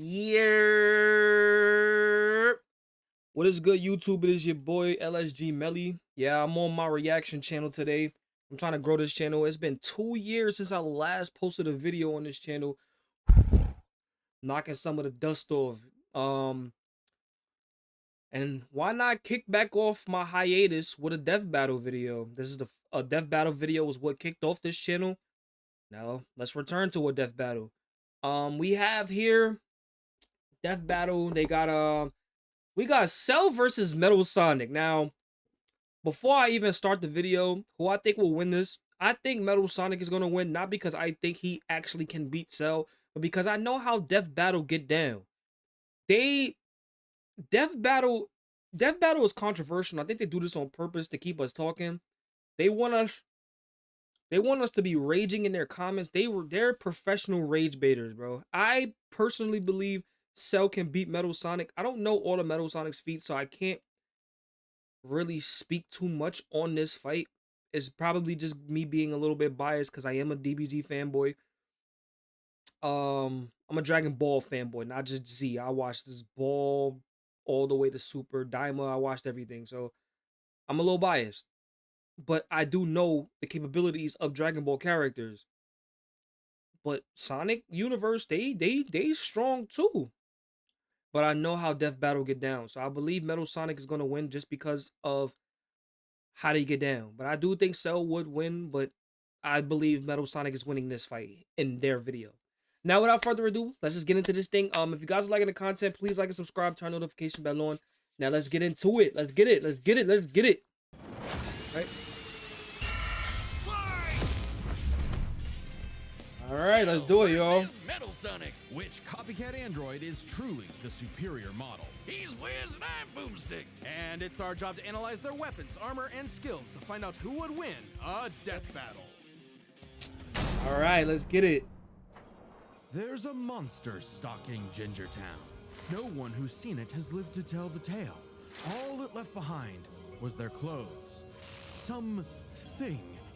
Yeah. What is good, YouTube? It is your boy LSG Melly. Yeah, I'm on my reaction channel today. I'm trying to grow this channel. It's been 2 years since I last posted a video on this channel, knocking some of the dust off. And why not kick back off my hiatus with a death battle video? This is a death battle video was what kicked off this channel. Now let's return to a death battle. We have here death battle. We got Cell versus Metal Sonic. Now, before I even start the video, who I think will win this, I think Metal Sonic is going to win, not because I think he actually can beat Cell, but because I know how Death Battle get down. They Death Battle Death Battle is controversial. I think they do this on purpose to keep us talking. They want us to be raging in their comments. They're professional rage baiters, bro. I personally believe Cell can beat Metal Sonic. I don't know all the Metal Sonic's feats, so I can't really speak too much on this fight. It's probably just me being a little bit biased because I am a DBZ fanboy. I'm a Dragon Ball fanboy, not just Z. I watched this Ball all the way to Super Daima. I watched everything, so I'm a little biased. But I do know the capabilities of Dragon Ball characters. But Sonic Universe, they strong too. But I know how Death Battle get down, so I believe Metal Sonic is gonna win just because of how they get down. But I do think Cell would win, but I believe Metal Sonic is winning this fight in their video. Now, without further ado, let's just get into this thing. If you guys are liking the content, please like and subscribe, turn notification bell on. Now let's get into it. Let's get it. Let's get it. Let's get it. All right, let's do it, y'all. Metal Sonic. Which copycat android is truly the superior model? He's Wiz and I'm Boomstick. And it's our job to analyze their weapons, armor, and skills to find out who would win a death battle. All right, let's get it. There's a monster stalking Gingertown. No one who's seen it has lived to tell the tale. All it left behind was their clothes. Something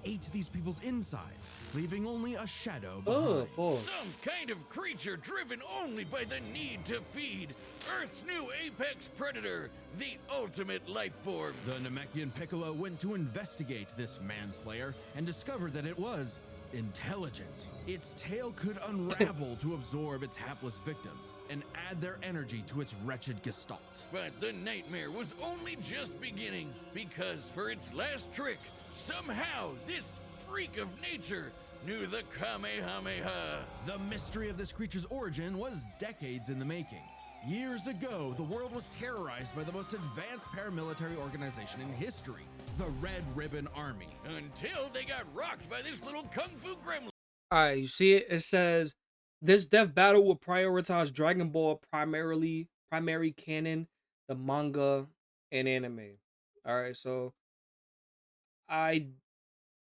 ate these people's insides, leaving only a shadow behind. Some kind of creature driven only by the need to feed. Earth's new apex predator, the ultimate life form. The Namekian Piccolo went to investigate this manslayer and discovered that it was intelligent. Its tail could unravel to absorb its hapless victims and add their energy to its wretched gestalt. But the nightmare was only just beginning, because for its last trick, somehow this freak of nature knew the Kamehameha. The mystery of this creature's origin was decades in the making. Years ago, the world was terrorized by the most advanced paramilitary organization in history, the Red Ribbon Army. Until they got rocked by this little kung fu gremlin. All right, you see it? It says this death battle will prioritize Dragon Ball primary canon, the manga, and anime. All right, so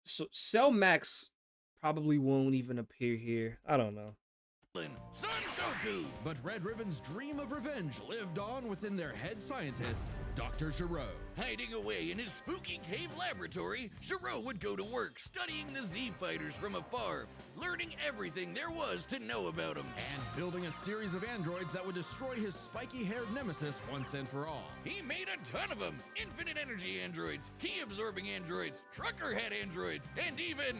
Cell Max probably won't even appear here. I don't know. Son Goku. But Red Ribbon's dream of revenge lived on within their head scientist, Dr. Gero. Hiding away in his spooky cave laboratory, Gero would go to work studying the Z fighters from afar, learning everything there was to know about them. And building a series of androids that would destroy his spiky-haired nemesis once and for all. He made a ton of them. Infinite energy androids, key-absorbing androids, trucker head androids, and even...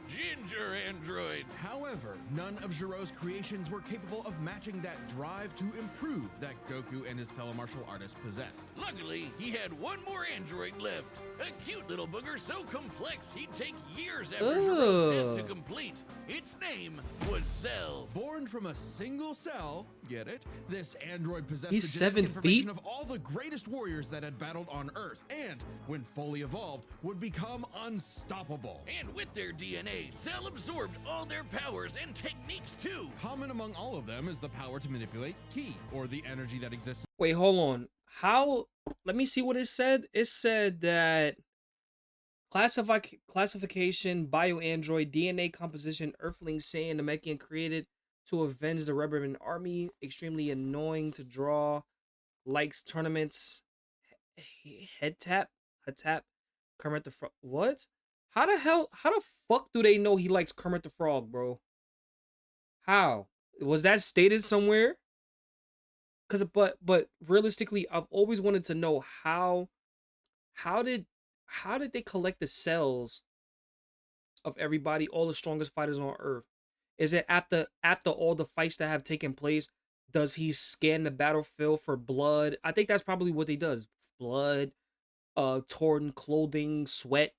ginger androids. However, none of Gero's creations were capable of matching that drive to improve that Goku and his fellow martial artists possessed. Luckily, he had one more android left. A cute little booger so complex he'd take years after Gero's death to complete. Its name was Cell. Born from a single cell, get it? This android possessed He's the 7 genetic feet? information of all the greatest warriors that had battled on Earth, and when fully evolved, would become unstoppable. And with their DNA, Cell absorbed all their powers and techniques too. Common among all of them is the power to manipulate ki, or the energy that exists. Wait, hold on. How? Let me see what it said. It said that classification, bioandroid, DNA composition, Earthling Saiyan, Namekian created to avenge the Red Ribbon Army. Extremely annoying to draw. Likes tournaments. Head tap. Kermit the Frog. What? How the fuck do they know he likes Kermit the Frog, bro? How? Was that stated somewhere? Cause but realistically, I've always wanted to know how did how did they collect the cells of everybody, all the strongest fighters on Earth? Is it after all the fights that have taken place? Does he scan the battlefield for blood? I think that's probably what he does. Blood, torn clothing, sweat.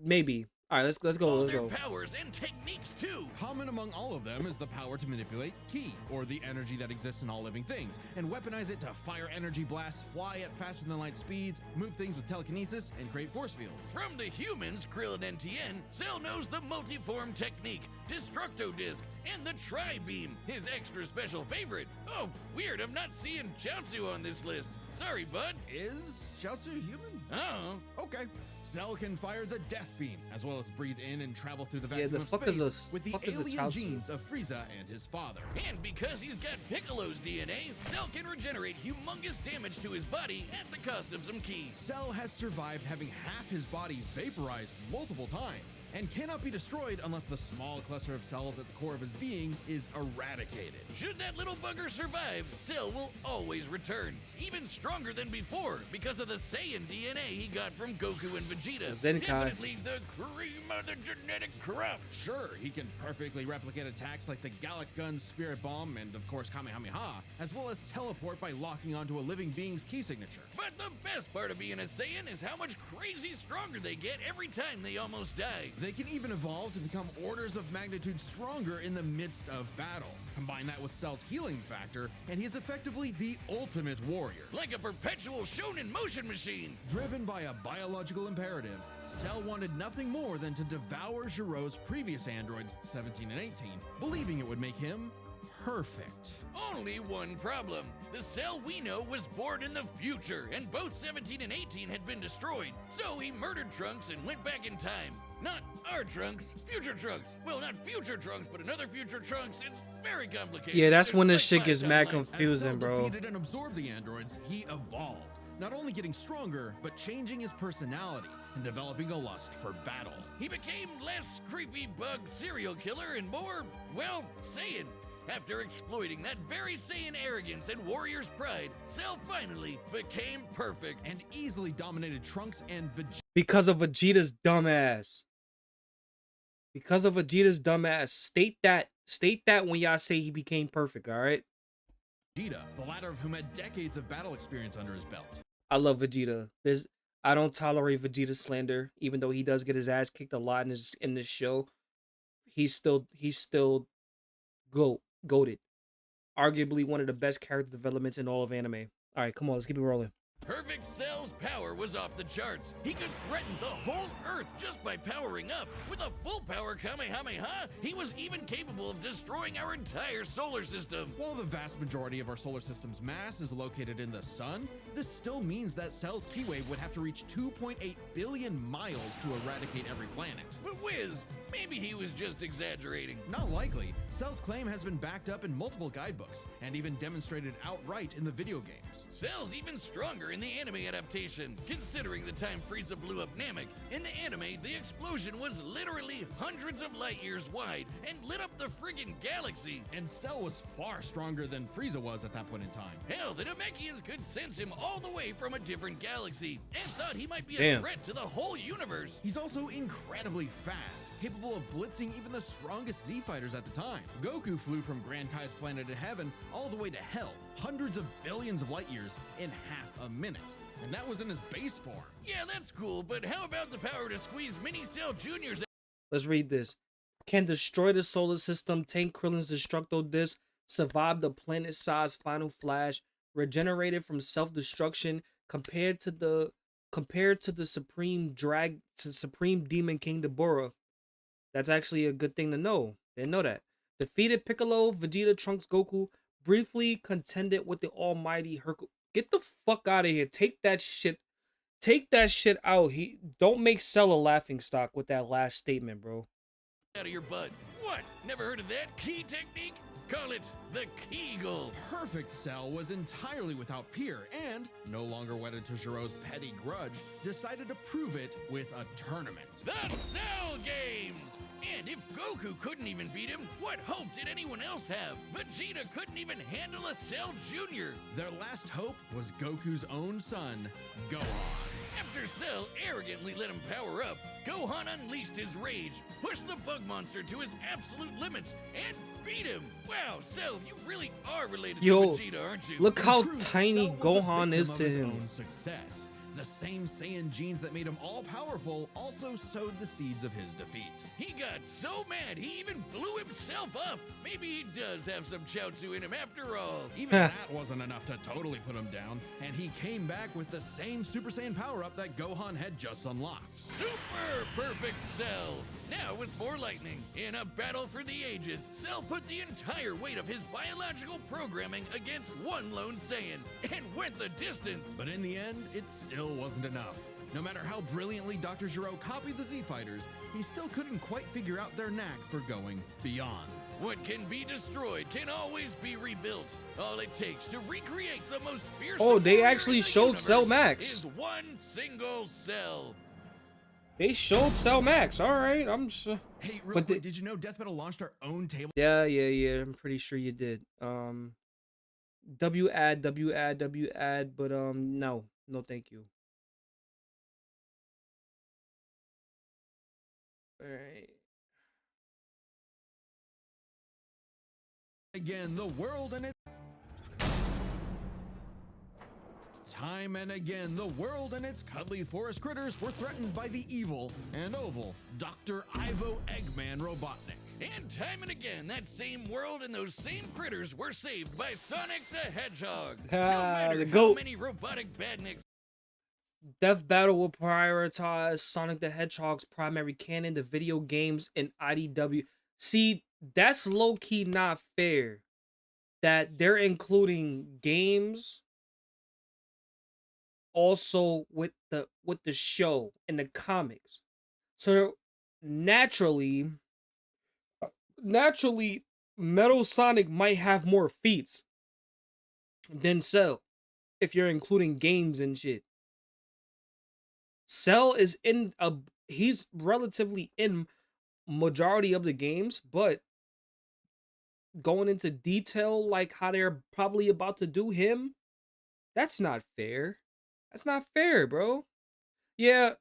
Maybe. All right, let's go. All Let's their go. powers and techniques too. Common among all of them is the power to manipulate ki, or the energy that exists in all living things, and weaponize it to fire energy blasts, fly at faster than light speeds, move things with telekinesis, and create force fields. From the humans, Krillin and Tien, Cell knows the multiform technique, Destructo Disc, and the Tri-Beam, his extra special favorite. Oh, weird, I'm not seeing Chaozu on this list. Sorry, bud. Is Chaozu human? Oh. Okay. Cell can fire the Death Beam, as well as breathe in and travel through the Yeah, vacuum the of fuck space is a- with the fuck is a alien Chaozu? genes of Frieza and his father. And because he's got Piccolo's DNA, Cell can regenerate humongous damage to his body at the cost of some ki. Cell has survived having half his body vaporized multiple times, and cannot be destroyed unless the small cluster of cells at the core of his being is eradicated. Should that little bugger survive, Cell will always return, even stronger than before because of the Saiyan DNA he got from Goku and Vegeta. Zenkai. Definitely the cream of the genetic crop. Sure, he can perfectly replicate attacks like the Gallic Gun, Spirit Bomb, and of course Kamehameha, as well as teleport by locking onto a living being's key signature. But the best part of being a Saiyan is how much crazy stronger they get every time they almost die. They can even evolve to become orders of magnitude stronger in the midst of battle. Combine that with Cell's healing factor, and he is effectively the ultimate warrior. Like a perpetual shonen motion machine. Driven by a biological imperative, Cell wanted nothing more than to devour Giraud's previous androids, 17 and 18, believing it would make him perfect. Only one problem. The Cell we know was born in the future, and both 17 and 18 had been destroyed. So he murdered Trunks and went back in time. Not our Trunks, future Trunks. Well, not future Trunks, but another future Trunks. It's very complicated. Yeah, that's There's when this like shit 5 gets mad timelines. confusing. As Cell Bro. defeated and absorbed the androids, he evolved, not only getting stronger, but changing his personality and developing a lust for battle. He became less creepy bug serial killer and more, well, Saiyan. After exploiting that very Saiyan arrogance and warrior's pride, Cell finally became perfect. And easily dominated Trunks and Because of Vegeta's dumbass. Because of Vegeta's dumbass. State that when y'all say he became perfect, all right? Vegeta, the latter of whom had decades of battle experience under his belt. I love Vegeta. I don't tolerate Vegeta slander, even though he does get his ass kicked a lot in this show. He's still goated. Arguably one of the best character developments in all of anime. All right, come on, let's keep it rolling. Perfect Cell's power was off the charts. He could threaten the whole Earth just by powering up. With a full power Kamehameha, he was even capable of destroying our entire solar system. While the vast majority of our solar system's mass is located in the sun, this still means that Cell's ki wave would have to reach 2.8 billion miles to eradicate every planet. But Wiz, maybe he was just exaggerating. Not likely. Cell's claim has been backed up in multiple guidebooks, and even demonstrated outright in the video games. Cell's even stronger in the anime adaptation, considering the time Frieza blew up Namek. In the anime, the explosion was literally hundreds of light years wide and lit up the friggin' galaxy. And Cell was far stronger than Frieza was at that point in time. Hell, the Namekians could sense him all the way from a different galaxy and thought he might be a Damn. threat to the whole universe. He's also incredibly fast, capable of blitzing even the strongest Z fighters at the time. Goku flew from Grand Kai's planet of heaven all the way to hell, hundreds of billions of light years in half a minute. And that was in his base form. Yeah, that's cool, but how about the power to squeeze Mini Cell Juniors? Let's read this. Can destroy the solar system, tank Krillin's Destructo Disc, survive the planet-sized Final Flash, regenerated from self-destruction, compared to the Supreme Demon King Deborah. That's actually a good thing to know. Didn't know that. Defeated Piccolo, Vegeta, Trunks, Goku, briefly contended with the almighty Hercule. Get the fuck out of here. Take that shit out. Don't make Cell a laughing stock with that last statement, bro. Out of your butt. What? Never heard of that key technique? Call it the Kegel. Perfect Cell was entirely without peer and, no longer wedded to Giroux's petty grudge, decided to prove it with a tournament. The Cell Games! And if Goku couldn't even beat him, what hope did anyone else have? Vegeta couldn't even handle a Cell Jr. Their last hope was Goku's own son, Gohan. After Cell arrogantly let him power up, Gohan unleashed his rage, pushed the bug monster to his absolute limits, and beat him. Wow, Cell, you really are related Yo, to Vegeta, aren't you? look how Truth, tiny Cell was a Gohan is victim to of his him. own success. The same Saiyan genes that made him all-powerful also sowed the seeds of his defeat. He got so mad, he even blew himself up. Maybe he does have some Chaozu in him after all. Even that wasn't enough to totally put him down, and he came back with the same Super Saiyan power-up that Gohan had just unlocked. Super perfect Cell! Now with more lightning, in a battle for the ages, Cell put the entire weight of his biological programming against one lone Saiyan, and went the distance. But in the end, it still wasn't enough. No matter how brilliantly Dr. Gero copied the Z-Fighters, he still couldn't quite figure out their knack for going beyond. What can be destroyed can always be rebuilt. All it takes to recreate the most fierce. Oh, they warrior actually in the showed universe Cell Max. Is one single cell. They showed Cell Max. All right, I'm sure. Hey, real But quick, did you know Death Battle launched our own table? Yeah. I'm pretty sure you did. W ad, but no, thank you. All right. Again, the world and its... Time and again, the world and its cuddly forest critters were threatened by the evil and oval Dr. Ivo Eggman Robotnik. And time and again, that same world and those same critters were saved by Sonic the Hedgehog. No matter the how goat. many robotic badniks. Death Battle will prioritize Sonic the Hedgehog's primary canon, the video games, and IDW. See, that's low-key not fair that they're including games also with the show and the comics. So naturally Metal Sonic might have more feats than Cell if you're including games and shit. Cell is he's relatively in majority of the games, but going into detail like how they're probably about to do him, that's not fair. That's not fair, bro. Yeah,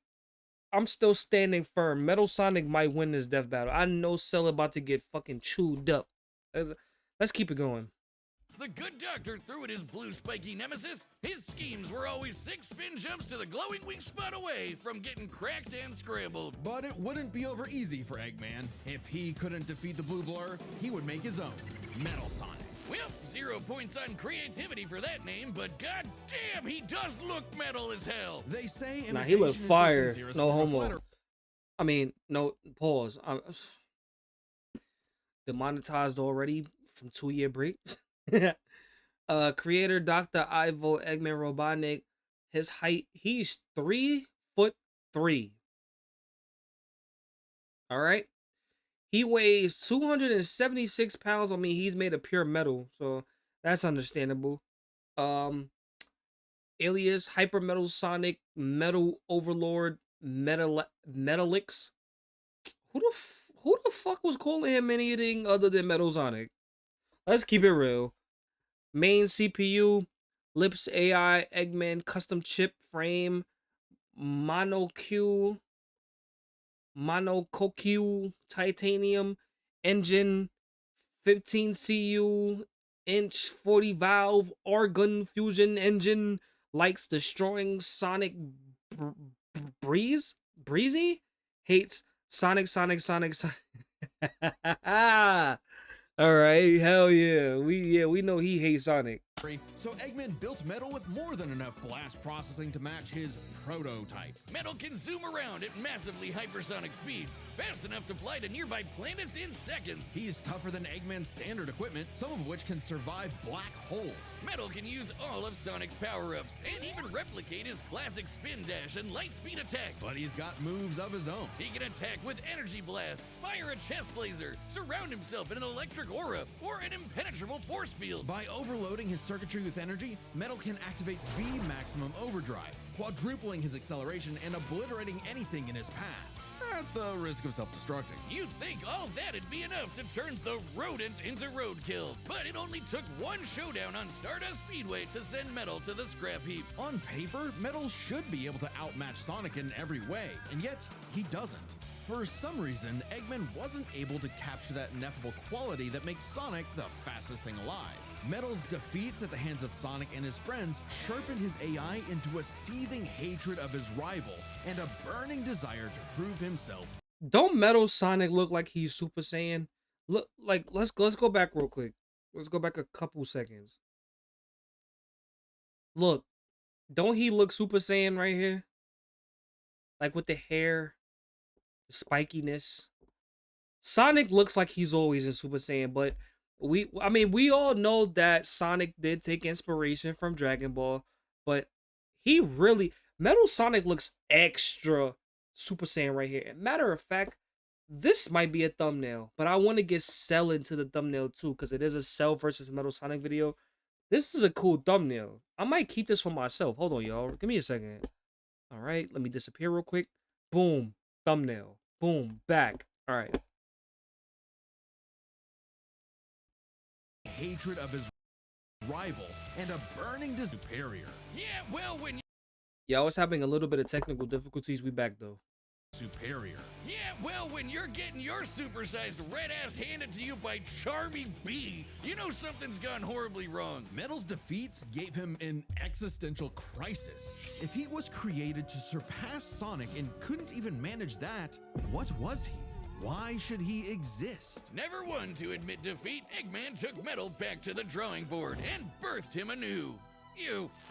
I'm still standing firm. Metal Sonic might win this death battle. I know Cell about to get fucking chewed up. Let's keep it going. The good doctor threw at his blue spiky nemesis. His schemes were always 6 spin jumps to the glowing weak spot away from getting cracked and scrambled. But it wouldn't be over easy for Eggman. If he couldn't defeat the Blue Blur, he would make his own, Metal Sonic. Well, 0 points on creativity for that name, but goddamn, he does look metal as hell. They say Nah, he looked fire. sincerest No form of homo. flattery. I mean, no, pause. Demonetized already from 2-year break. Creator Dr. Ivo Eggman Robotnik. His height, he's 3'3". All right. He weighs 276 pounds. I mean, he's made of pure metal, so that's understandable. Alias Hyper Metal Sonic, Metal Overlord, Metalix. Who the fuck was calling him anything other than Metal Sonic? Let's keep it real. Main CPU, Lips AI, Eggman custom chip frame, Monocue, titanium engine, 15 cu inch 40 valve argon fusion engine, likes destroying Sonic breezy, hates Sonic. All right, hell yeah. We know he hates Sonic. So Eggman built Metal with more than enough blast processing to match his prototype. Metal can zoom around at massively hypersonic speeds, fast enough to fly to nearby planets in seconds. He's tougher than Eggman's standard equipment, some of which can survive black holes. Metal can use all of Sonic's power-ups, and even replicate his classic spin dash and light speed attack. But he's got moves of his own. He can attack with energy blasts, fire a chest laser, surround himself in an electric aura, or an impenetrable force field. By overloading his circuitry with energy, Metal can activate V maximum overdrive, quadrupling his acceleration and obliterating anything in his path, at the risk of self-destructing. You'd think all that'd be enough to turn the rodent into roadkill, but it only took one showdown on Stardust Speedway to send Metal to the scrap heap. On paper, Metal should be able to outmatch Sonic in every way, and yet he doesn't. For some reason, Eggman wasn't able to capture that ineffable quality that makes Sonic the fastest thing alive. Metal's defeats at the hands of Sonic and his friends sharpened his AI into a seething hatred of his rival and a burning desire to prove himself. Don't Metal Sonic look like he's Super Saiyan? Look, like let's go back real quick. Let's go back a couple seconds. Look, don't he look Super Saiyan right here? Like with the hair, the spikiness. Sonic looks like he's always in Super Saiyan, but we all know that Sonic did take inspiration from Dragon Ball, but Metal Sonic looks extra Super Saiyan right here. Matter of fact, this might be a thumbnail, but I want to get Cell into the thumbnail too, because it is a Cell versus Metal Sonic video. This is a cool thumbnail. I might keep this for myself. Hold on, y'all. Give me a second. All right, let me disappear real quick. Boom, thumbnail. Boom, back. All right. Hatred of his rival and a burning superior. Yeah, well, Yeah, I was having a little bit of technical difficulties. We back though. Superior. Yeah, well, when you're getting your supersized red ass handed to you by Charmy B, you know something's gone horribly wrong. Metal's defeats gave him an existential crisis. If he was created to surpass Sonic and couldn't even manage that, what was he? Why should he exist? Never one to admit defeat, Eggman took Metal back to the drawing board and birthed him anew.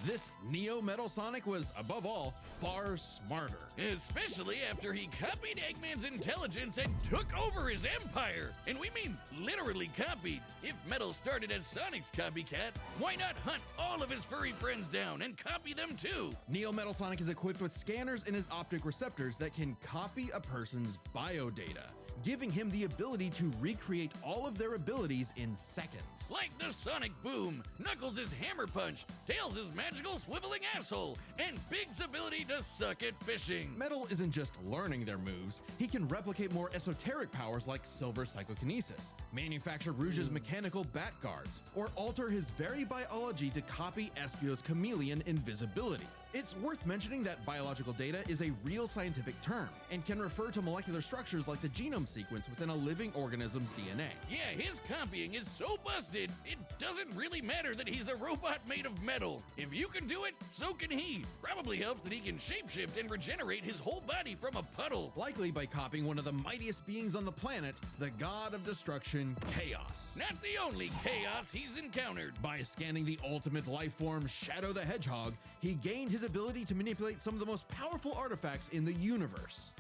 This Neo Metal Sonic was, above all, far smarter. Especially after he copied Eggman's intelligence and took over his empire. And we mean literally copied. If Metal started as Sonic's copycat, why not hunt all of his furry friends down and copy them too? Neo Metal Sonic is equipped with scanners in his optic receptors that can copy a person's biodata, giving him the ability to recreate all of their abilities in seconds. Like the Sonic Boom, Knuckles' Hammer Punch, Tails' magical swiveling asshole, and Big's ability to suck at fishing. Metal isn't just learning their moves, he can replicate more esoteric powers like Silver Psychokinesis, manufacture Rouge's mechanical bat guards, or alter his very biology to copy Espio's chameleon invisibility. It's worth mentioning that biological data is a real scientific term and can refer to molecular structures like the genome sequence within a living organism's DNA. Yeah, his copying is so busted, it doesn't really matter that he's a robot made of metal. If you can do it, so can he. Probably helps that he can shapeshift and regenerate his whole body from a puddle. Likely by copying one of the mightiest beings on the planet, the god of destruction, Chaos. Not the only chaos he's encountered. By scanning the ultimate life form, Shadow the Hedgehog, he gained his ability to manipulate some of the most powerful artifacts in the universe.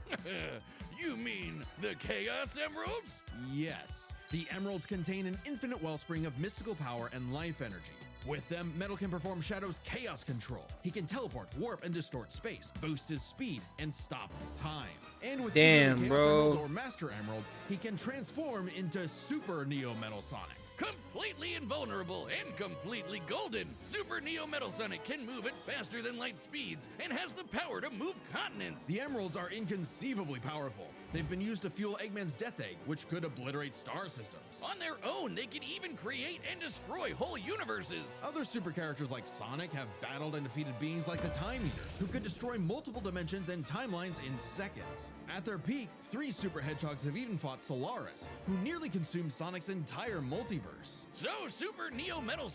You mean the Chaos Emeralds? Yes. The emeralds contain an infinite wellspring of mystical power and life energy. With them, Metal can perform Shadow's chaos control. He can teleport, warp, and distort space, boost his speed, and stop time. And with either the Chaos Emeralds or Master Emerald, he can transform into Super Neo Metal Sonic. Completely invulnerable and completely golden, Super Neo Metal Sonic can move at faster than light speeds and has the power to move continents. The emeralds are inconceivably powerful. They've been used to fuel Eggman's Death Egg, which could obliterate star systems. On their own, they can even create and destroy whole universes. Other super characters like Sonic have battled and defeated beings like the Time Eater, who could destroy multiple dimensions and timelines in seconds. At their peak, 3 super hedgehogs have even fought Solaris, who nearly consumed Sonic's entire multiverse. So Super Neo Metal...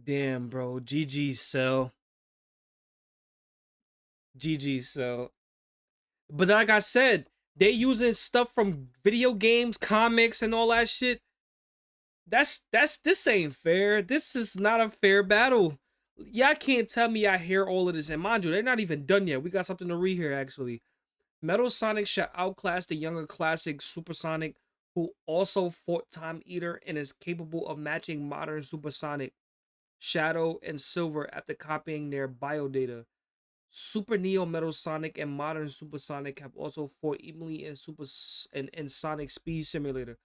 Damn, bro. GG, Cell. GG, Cell. But like I said, they using stuff from video games, comics, and all that shit. this ain't fair. This is not a fair battle. Y'all can't tell me I hear all of this. And mind you, they're not even done yet. We got something to read here actually. Metal Sonic should outclass the younger classic Supersonic, who also fought Time Eater and is capable of matching modern Supersonic, Shadow, and Silver after copying their biodata. Super Neo Metal Sonic and modern Supersonic have also fought evenly in Sonic Speed Simulator.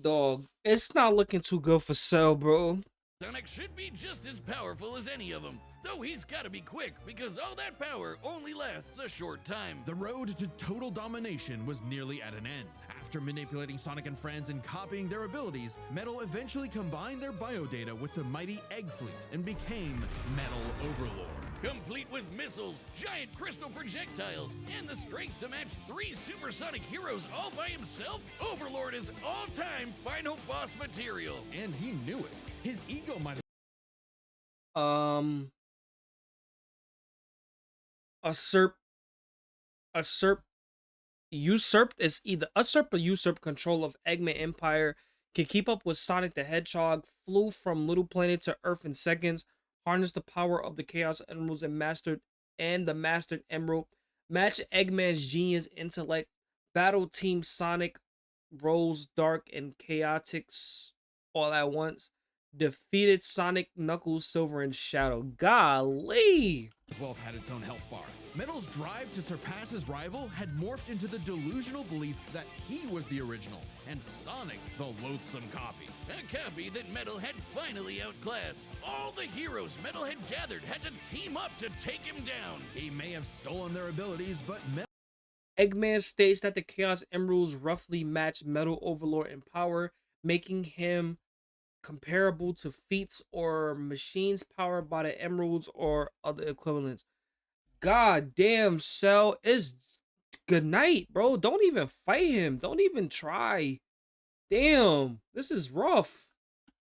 Dog, it's not looking too good for Cell, bro. Sonic should be just as powerful as any of them, though he's gotta be quick because all that power only lasts a short time. The road to total domination was nearly at an end. After manipulating Sonic and friends and copying their abilities, Metal eventually combined their biodata with the mighty Egg Fleet and became Metal Overlord. Complete with missiles, giant crystal projectiles, and the strength to match 3 supersonic heroes all by himself, Overlord is all-time final boss material. And he knew it. His ego might Usurped is either usurp or usurp control of Eggman Empire, can keep up with Sonic the Hedgehog, flew from Little Planet to Earth in seconds, harnessed the power of the Chaos Emeralds and the Mastered Emerald, match Eggman's genius intellect, battle Team Sonic, Rose, Dark, and Chaotix all at once, defeated Sonic, Knuckles, Silver, and Shadow. Golly! as well have had its own health bar. Metal's drive to surpass his rival had morphed into the delusional belief that he was the original, and Sonic the loathsome copy. A copy that Metal had finally outclassed. All the heroes Metal had gathered had to team up to take him down. He may have stolen their abilities, but Metal... Eggman states that the Chaos Emeralds roughly match Metal Overlord in power, making him comparable to feats or machines powered by the Emeralds or other equivalents. God damn, Cell, is good night, bro. Don't even fight him. Don't even try. Damn, this is rough.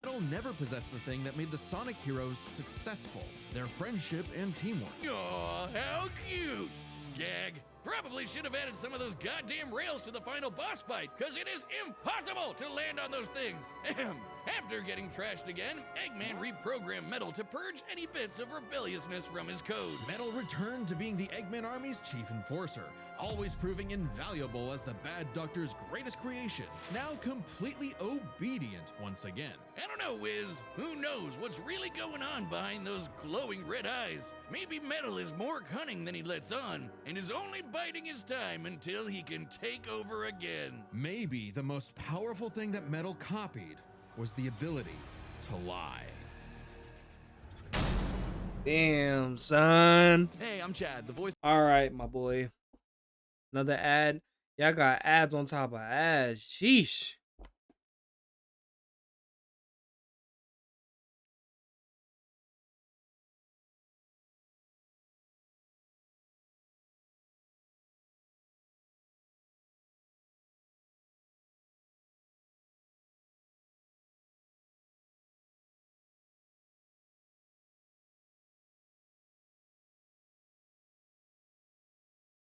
Metal never possessed the thing that made the Sonic heroes successful, their friendship and teamwork. Aw, how cute! Gag. Probably should have added some of those goddamn rails to the final boss fight, because it is impossible to land on those things. Ahem. After getting trashed again, Eggman reprogrammed Metal to purge any bits of rebelliousness from his code. Metal returned to being the Eggman Army's chief enforcer, always proving invaluable as the Bad Doctor's greatest creation, now completely obedient once again. I don't know, Wiz. Who knows what's really going on behind those glowing red eyes? Maybe Metal is more cunning than he lets on, and is only biding his time until he can take over again. Maybe the most powerful thing that Metal copied was the ability to lie. Damn, son. Hey, I'm Chad, the voice. All right, my boy. Another ad. Y'all got ads on top of ads. Sheesh.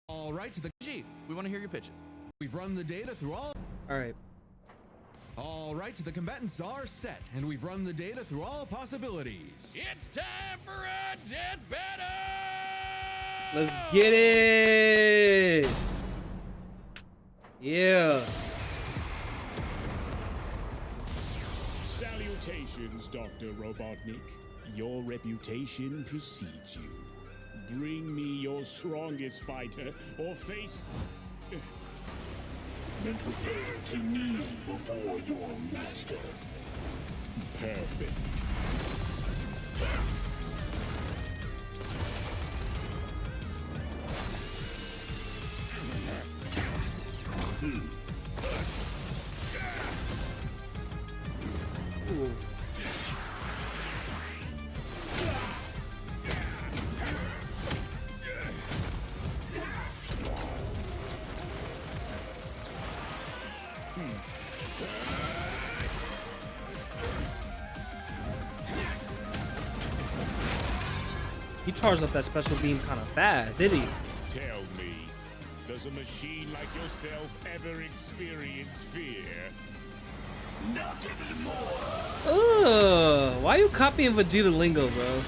All right, to the... G, we want to hear your pitches. We've run the data through all... All right. All right, the combatants are set, and we've run the data through all possibilities. It's time for a death battle! Let's get it. Yeah. Salutations, Dr. Robotnik. Your reputation precedes you. Bring me your strongest fighter, or face... Then prepare to kneel before your master. Perfect. Ooh. He charged up that special beam kind of fast, did he? Tell me, does a machine like yourself ever experience fear? Ugh, why you copying Vegeta lingo, bro?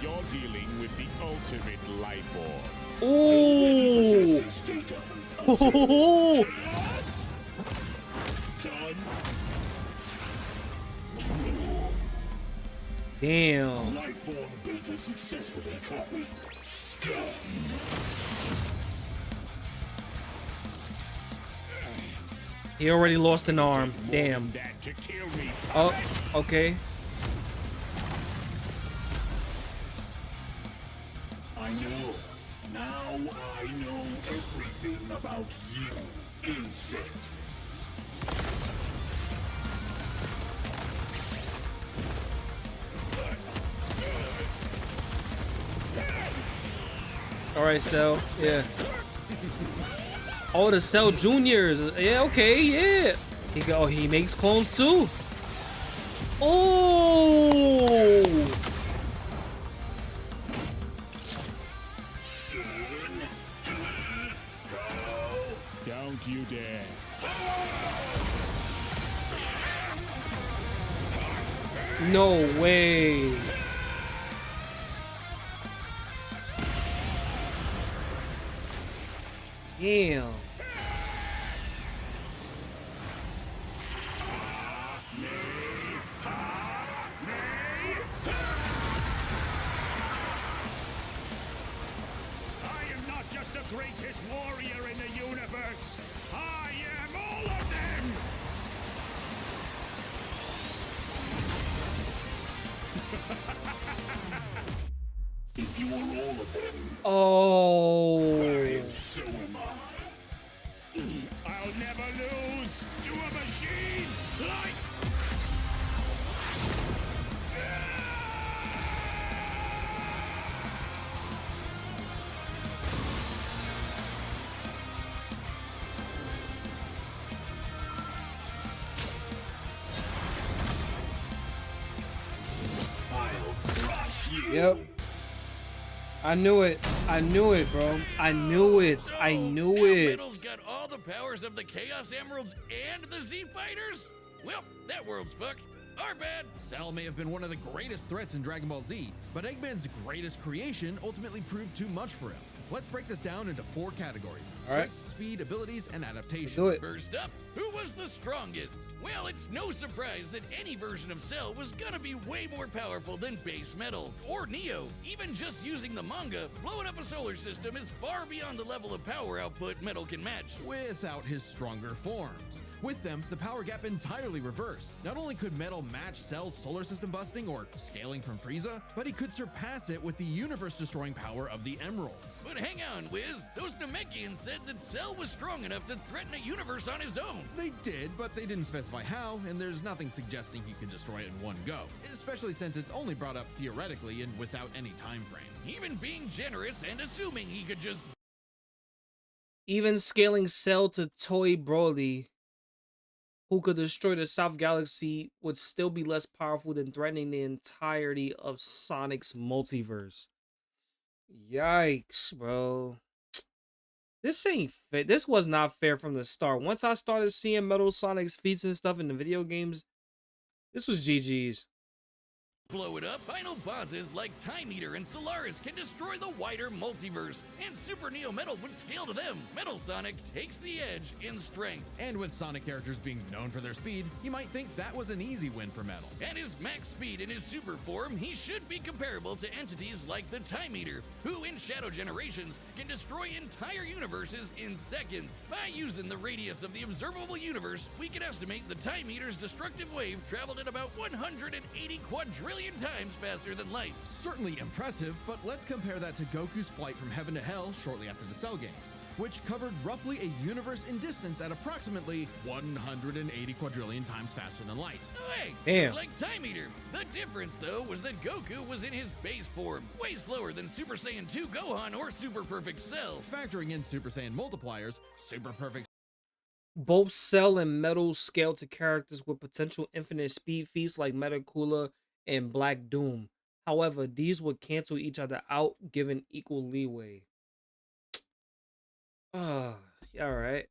You're dealing with the ultimate life form. Ooh! Oh! Damn. Life form data successfully copied. He already lost an arm. Damn. Oh, okay. I know. Now I know everything about you, insect. All right, Cell. Yeah. Oh, the Cell Juniors. Yeah, okay, yeah. He makes clones too. Oh. Don't you dare. No way. Damn. I am not just the greatest warrior in the universe. I am all of them. If you are all of them, Oh. so am I. I'll never lose to a machine like. I'll crush you. Yep. I knew it. I knew it, bro. I knew it. I knew Now it. Metal's got all the powers of the Chaos Emeralds and the Z Fighters? Well, that world's fucked. Our bad. Cell may have been one of the greatest threats in Dragon Ball Z, but Eggman's greatest creation ultimately proved too much for him. Let's break this down into 4 categories: All right. strength, speed, abilities, and adaptation. Do it. First up, who was the strongest? Well, it's no surprise that any version of Cell was gonna be way more powerful than base Metal or Neo. Even just using the manga, blowing up a solar system is far beyond the level of power output Metal can match. Without his stronger forms. With them, the power gap entirely reversed. Not only could Metal match Cell's solar system busting or scaling from Frieza, but he could surpass it with the universe-destroying power of the Emeralds. But hang on, Wiz. Those Namekians said that Cell was strong enough to threaten a universe on his own. They did, but they didn't specify how, and there's nothing suggesting he could destroy it in one go, especially since it's only brought up theoretically and without any time frame. Even being generous and assuming he could just Even scaling Cell to Toy Broly, who could destroy the South Galaxy, would still be less powerful than threatening the entirety of Sonic's multiverse. Yikes, bro. This ain't fair. This was not fair from the start. Once I started seeing Metal Sonic's feats and stuff in the video games, this was GG's. blow it up. Final bosses like Time Eater and Solaris can destroy the wider multiverse, and Super Neo Metal would scale to them. Metal Sonic takes the edge in strength. And with Sonic characters being known for their speed, you might think that was an easy win for Metal. At his max speed in his super form, he should be comparable to entities like the Time Eater, who in Shadow Generations can destroy entire universes in seconds. By using the radius of the observable universe, we can estimate the Time Eater's destructive wave traveled at about 180 quadrillion quadrillion times faster than light. Certainly impressive, but let's compare that to Goku's flight from heaven to hell shortly after the Cell games, which covered roughly a universe in distance at approximately 180 quadrillion times faster than light. Hey, Damn. just like Time Eater. The difference, though, was that Goku was in his base form, way slower than Super Saiyan 2 Gohan or Super Perfect Cell. Factoring in Super Saiyan multipliers, Super Perfect Both Cell and Metal scale to characters with potential infinite speed feats like Metacooler and Black Doom. However, these would cancel each other out, given equal leeway. Alright.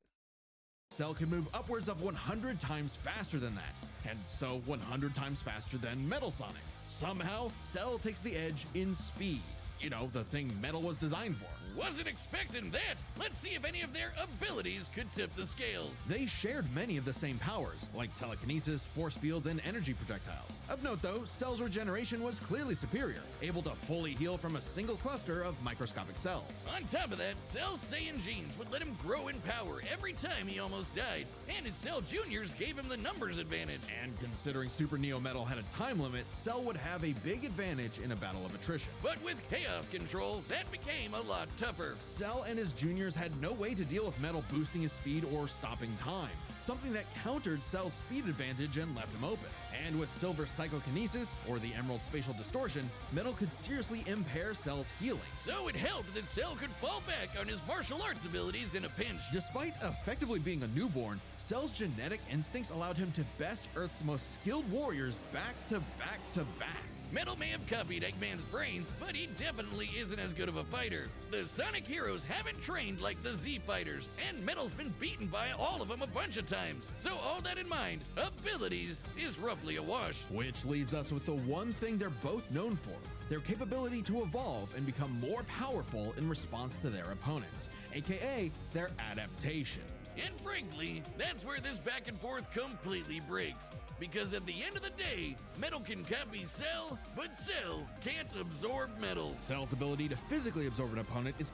Cell can move upwards of 100 times faster than that, and so 100 times faster than Metal Sonic. Somehow, Cell takes the edge in speed. You know, the thing Metal was designed for. Wasn't expecting that. Let's see if any of their abilities could tip the scales. They shared many of the same powers, like telekinesis, force fields, and energy projectiles. Of note though, Cell's regeneration was clearly superior, able to fully heal from a single cluster of microscopic cells. On top of that, Cell's Saiyan genes would let him grow in power every time he almost died, and his Cell Juniors gave him the numbers advantage. And considering Super Neo Metal had a time limit, Cell would have a big advantage in a battle of attrition. But with Chaos Control, that became a lot tougher. Cell and his juniors had no way to deal with Metal boosting his speed or stopping time, something that countered Cell's speed advantage and left him open. And with Silver's psychokinesis, or the Emerald spatial distortion, Metal could seriously impair Cell's healing. So it helped that Cell could fall back on his martial arts abilities in a pinch. Despite effectively being a newborn, Cell's genetic instincts allowed him to best Earth's most skilled warriors back to back to back. Metal may have copied Eggman's brains, but he definitely isn't as good of a fighter. The Sonic heroes haven't trained like the Z fighters, and Metal's been beaten by all of them a bunch of times. So all that in mind, abilities is roughly a wash. Which leaves us with the one thing they're both known for, their capability to evolve and become more powerful in response to their opponents, aka their adaptation. And frankly, that's where this back and forth completely breaks. Because at the end of the day, Metal can copy Cell, but Cell can't absorb Metal. Cell's ability to physically absorb an opponent is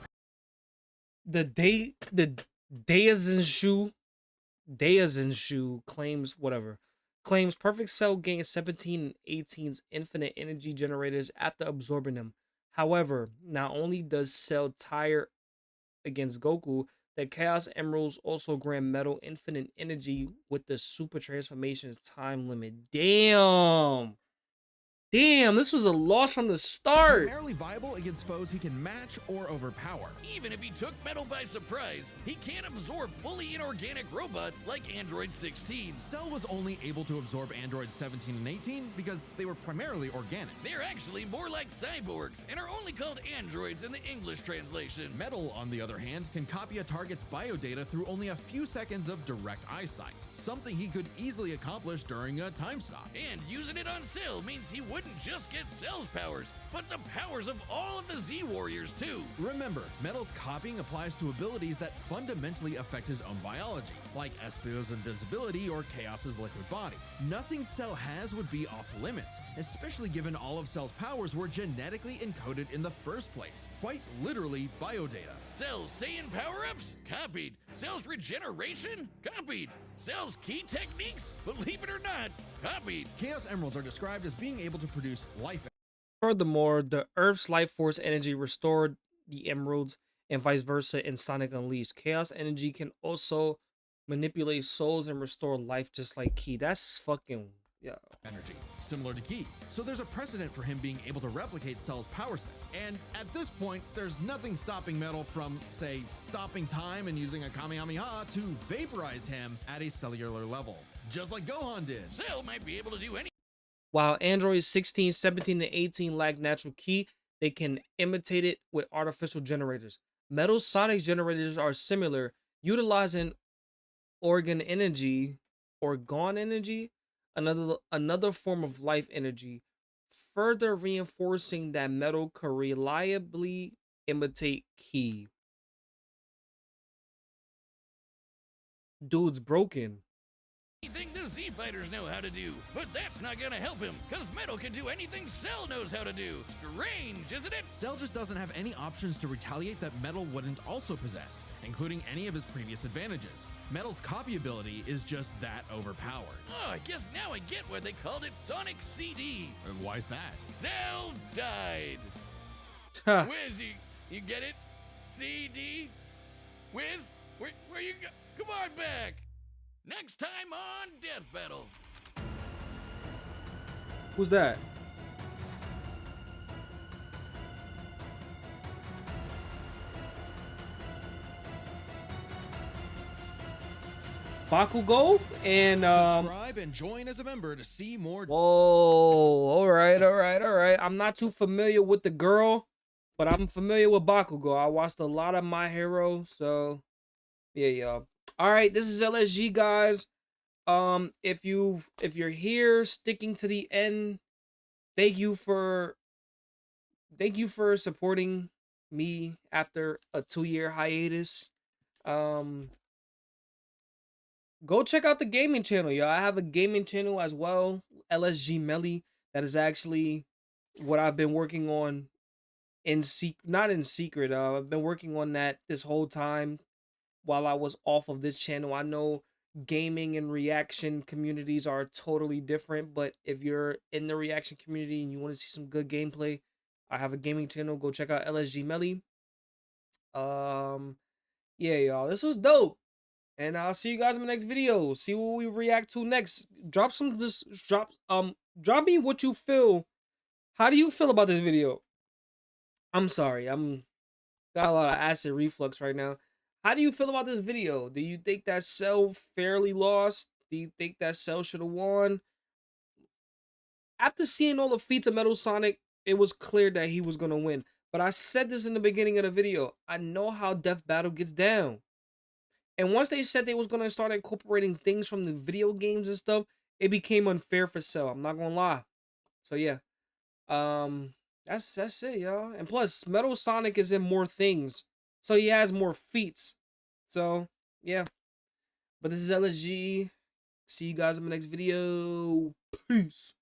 The Dayazinshu claims Perfect Cell gains 17 and 18's infinite energy generators after absorbing them. However, not only does Cell tire against Goku, the Chaos Emeralds also grant Metal infinite energy with the Super Transformations time limit. Damn, this was a loss from the start. primarily viable against foes he can match or overpower. Even if he took Metal by surprise, he can't absorb fully inorganic robots like Android 16. Cell was only able to absorb androids 17 and 18 because they were primarily organic. They're actually more like cyborgs and are only called androids in the English translation. Metal, on the other hand, can copy a target's biodata through only a few seconds of direct eyesight, something he could easily accomplish during a time stop. And using it on Cell means he wouldn't just get Cell's powers, but the powers of all of the Z Warriors too. Remember, Metal's copying applies to abilities that fundamentally affect his own biology, like Espio's invincibility or Chaos's liquid body. Nothing Cell has would be off limits, especially given all of Cell's powers were genetically encoded in the first place, quite literally biodata. Cell's Saiyan power-ups? Copied. Cell's regeneration? Copied. Cell's key techniques? Believe it or not, copied. Chaos Emeralds are described as being able to produce life. Furthermore, the Earth's life force energy restored the emeralds and vice versa in Sonic Unleashed. Chaos energy can also manipulate souls and restore life just like Ki. That's fucking, yeah. Energy, similar to Ki. So there's a precedent for him being able to replicate Cell's power set. And at this point, there's nothing stopping Metal from, say, stopping time and using a Kamehameha to vaporize him at a cellular level, just like Gohan did. Cell might be able to do any. While Androids 16, 17, and 18 lack natural Ki, they can imitate it with artificial generators. Metal Sonic's generators are similar, utilizing organ energy, another form of life energy, further reinforcing that Metal can reliably imitate Ki. Dude's broken. anything the Z Fighters know how to do. But that's not gonna help him, cause Metal can do anything Cell knows how to do. Strange, isn't it? Cell just doesn't have any options to retaliate that Metal wouldn't also possess, including any of his previous advantages. Metal's copy ability is just that overpowered. Oh, I guess now I get why they called it Sonic CD. Why's that? Cell died. Huh. Wiz, you get it? CD? Wiz, where you go? Come on back. Next time on Death Battle. Who's that? Bakugo and Subscribe and join as a member to see more. whoa, all right. I'm not too familiar with the girl, but I'm familiar with Bakugo. I watched a lot of My Hero, so yeah, y'all. All right, this is LSG, guys. If you're here sticking to the end, thank you for supporting me after a 2-year hiatus. Go check out the gaming channel, y'all. I have a gaming channel as well, LSG Melly. That is actually what I've been working on not in secret. I've been working on that this whole time while I was off of this channel. I know gaming and reaction communities are totally different, but if you're in the reaction community and you want to see some good gameplay, I have a gaming channel. Go check out LSG Melly. Yeah, y'all, this was dope. And I'll see you guys in the next video. See what we react to next. Drop me what you feel. How do you feel about this video? I'm sorry. I'm got a lot of acid reflux right now. How do you feel about this video? Do you think that Cell fairly lost? Do you think that Cell should have won? After seeing all the feats of Metal Sonic, it was clear that he was going to win. But I said this in the beginning of the video. I know how Death Battle gets down. And once they said they was going to start incorporating things from the video games and stuff, it became unfair for Cell. I'm not going to lie. So yeah. That's it, y'all. And plus, Metal Sonic is in more things. So he has more feats. So, yeah. But this is LSG. See you guys in the next video. Peace.